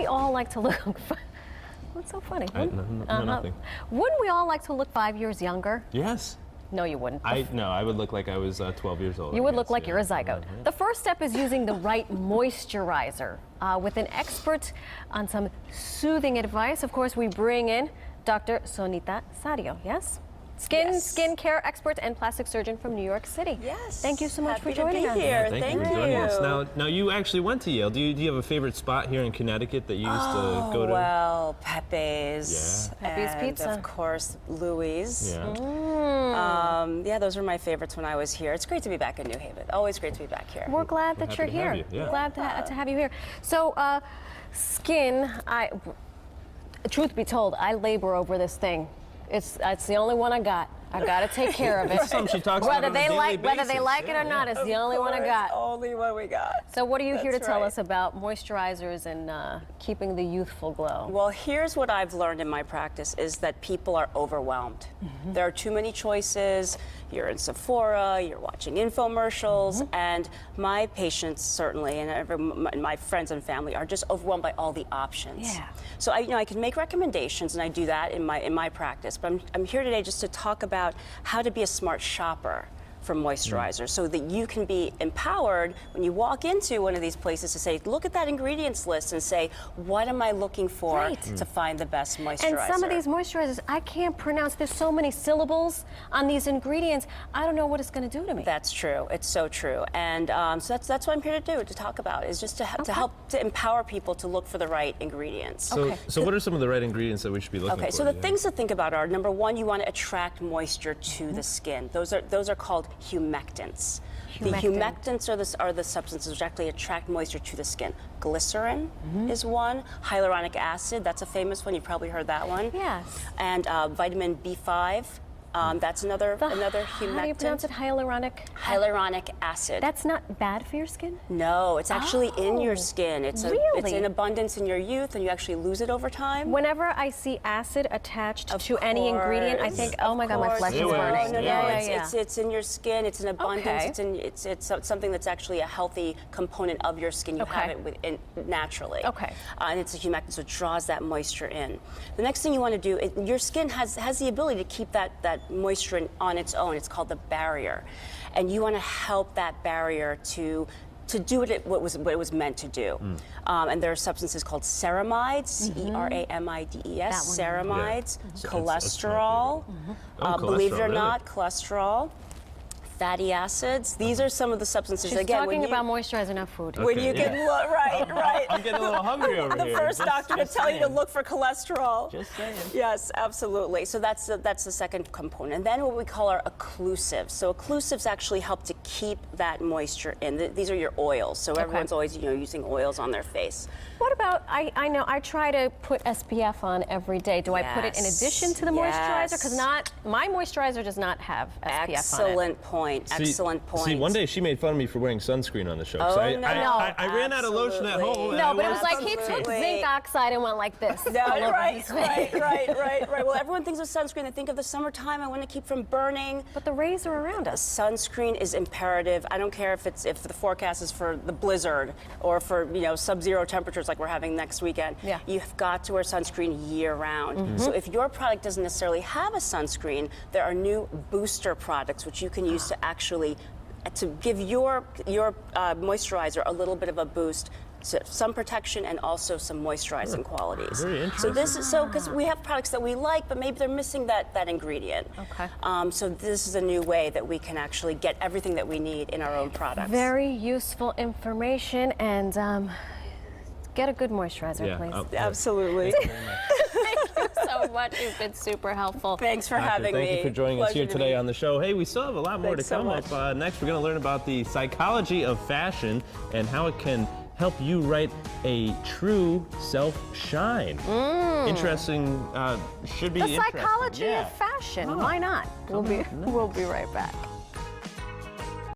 all like to look... What's so funny? No, nothing. Wouldn't we all like to look 5 years younger? Yes. No, you wouldn't. No, I would look like I was 12 years old. You would look like you're a zygote. The first step is using the right moisturizer with an expert on some soothing advice. Of course, we bring in Dr. Sonita Sadio, yes? Skincare expert and plastic surgeon from New York City. Yes. Thank you so much for Happy joining to us. be here. Thank you for joining us. Now, you actually went to Yale. Do you have a favorite spot here in Connecticut that you used to go to? Well, Pepe's. Yeah. Pepe's and Pizza. of course, Louis. Yeah. Yeah, those were my favorites when I was here. It's great to be back in New Haven. Always great to be back here. We're glad that you're happy to have here. you, yeah. We're glad to have you here. So, skin, truth be told, I labor over this thing. It's the only one I got. I gotta take care of it. That's something she talks about on a daily Whether they basis. like it or not, it's the only one I got. Only one we got. So what are you here to That's tell right. us about moisturizers and keeping the youthful glow? Well, here's what I've learned in my practice is that people are overwhelmed. There are too many choices. You're in Sephora, you're watching infomercials, and my patients certainly, and my friends and family are just overwhelmed by all the options. Yeah. So I can make recommendations, and I do that in my practice. But I'm here today just to talk about how to be a smart shopper for moisturizers so that you can be empowered when you walk into one of these places to say, look at that ingredients list and say, what am I looking for to find the best moisturizer? And some of these moisturizers, I can't pronounce. There's so many syllables on these ingredients. I don't know what it's going to do to me. That's true. It's so true. And so that's what I'm here to do, to talk about, is just to help to empower people to look for the right ingredients. So what are some of the right ingredients that we should be looking for? Okay, so the things to think about are, number one, you want to attract moisture to the skin. Those are called humectants. The humectants are the substances which actually attract moisture to the skin. Glycerin is one. Hyaluronic acid, that's a famous one. You've probably heard that one. Yes. And vitamin B5. That's another humectant. How do you pronounce it? Hyaluronic? Hyaluronic acid. That's not bad for your skin? No, it's actually in your skin. It's really? in abundance in your youth, and you actually lose it over time. Whenever I see acid attached to any ingredient, I think, oh my God, my flesh is burning. No. It's in your skin. It's in abundance. It's something that's actually a healthy component of your skin. You have it naturally. Okay. And it's a humectant, so it draws that moisture in. The next thing you want to do, your skin has the ability to keep that moisture on its own. It's called the barrier, and you want to help that barrier to do what it was meant to do. And there are substances called ceramides, C-E-R-A-M-I-D-E-S, ceramides, cholesterol, believe it or not, cholesterol, fatty acids. These are some of the substances. She's again, talking about moisturizer, not food. When you get right. I'm getting a little hungry over here. The first doctor to tell you to look for cholesterol. Just saying. Yes, absolutely. So that's the second component. And then what we call our occlusives. So occlusives actually help to keep that moisture in. These are your oils. So everyone's always using oils on their face. What about, I know, I try to put SPF on every day. Do I put it in addition to the moisturizer? Because my moisturizer does not have SPF on it. Excellent point. Excellent point. See, one day she made fun of me for wearing sunscreen on the show. Oh, so I ran out of lotion at home. No, but it was like he took zinc oxide and went like this. Right. Well, everyone thinks of sunscreen. They think of the summertime. I want to keep from burning. But the rays are around us. Sunscreen is imperative. I don't care if the forecast is for the blizzard or for sub-zero temperatures like we're having next weekend. Yeah. You've got to wear sunscreen year-round. So if your product doesn't necessarily have a sunscreen, there are new booster products which you can use to actually give your moisturizer a little bit of a boost. So some protection and also some moisturizing qualities. Very interesting. Because we have products that we like, but maybe they're missing that ingredient. Okay. So this is a new way that we can actually get everything that we need in our own products. Very useful information, and get a good moisturizer, please. Absolutely. Thank you so much. You've been super helpful. Thanks for having me. Thank you for joining us here today on the show. Hey, we still have a lot more to come up. Next, we're going to learn about the psychology of fashion and how it can help you write a true self-shine. Interesting, should be interesting. The psychology of fashion. Why not? We'll be right back.